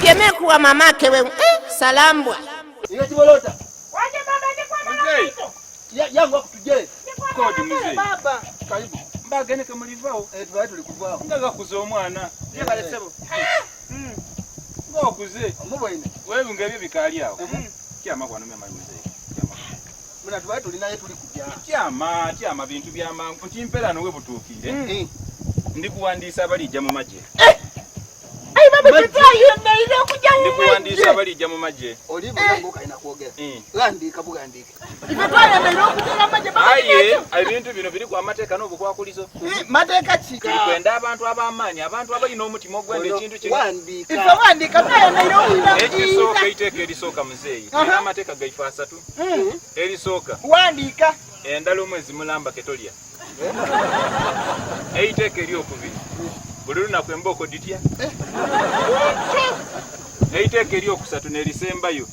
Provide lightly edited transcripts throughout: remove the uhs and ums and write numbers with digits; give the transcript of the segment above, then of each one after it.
Yemekuwa mamake wewe. Salambwa. Ile tibolota. Waje baba ni kwa mama. Yangu akutuje. Kodi mzee. Baba. Karibu. Mbagene kamulivao. Tubaye tulikuvao. Ngaga kuza omwana. Ye balesebo. Ngokuze. Mubwine. Wewe ngebyo bikali awo. Kyama kwa nume mzee. Muna tubaye tulinaye tulikujja. Kyama bintu byama ntimpera nowe butukire. Ndikuwandisa abalijja mu maje. Ai baba tutayenda okujja mu maje. Ndikuwandisa abalijja mu maje. Olivo yangu kaina kuogera. Landika bugandike. Tutayenda okujja mu maje baba. Aye, ebintu bino biri kwa mateka n'obukwakulizo. Mateka ki? Kwenda abantu abamanyi, abantu abalina omutima ogwenda ekintu kino. Wandika. Ifa wandika tutayenda okujja. Ekisooka iteka erisooka muzeeyi. Era amateeka gaifa asatu. Erisooka. Wandika. Endala omwezi mulamba ketolya. Eiteka eryokubiri. Buli lunaku embooko ditya. Eiteka eryokusatu n'erisembayo.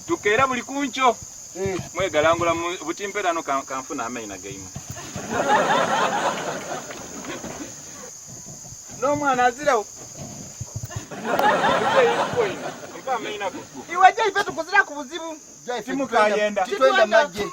Tukeera buli kunkyo. Mwegalangula mu butimperano kanfuna amaina gaimu. N'omwana azirawo. Mpa amaina go. Iwe je ife tukuzira ku buzibu. Timukayenda. Twenda maje.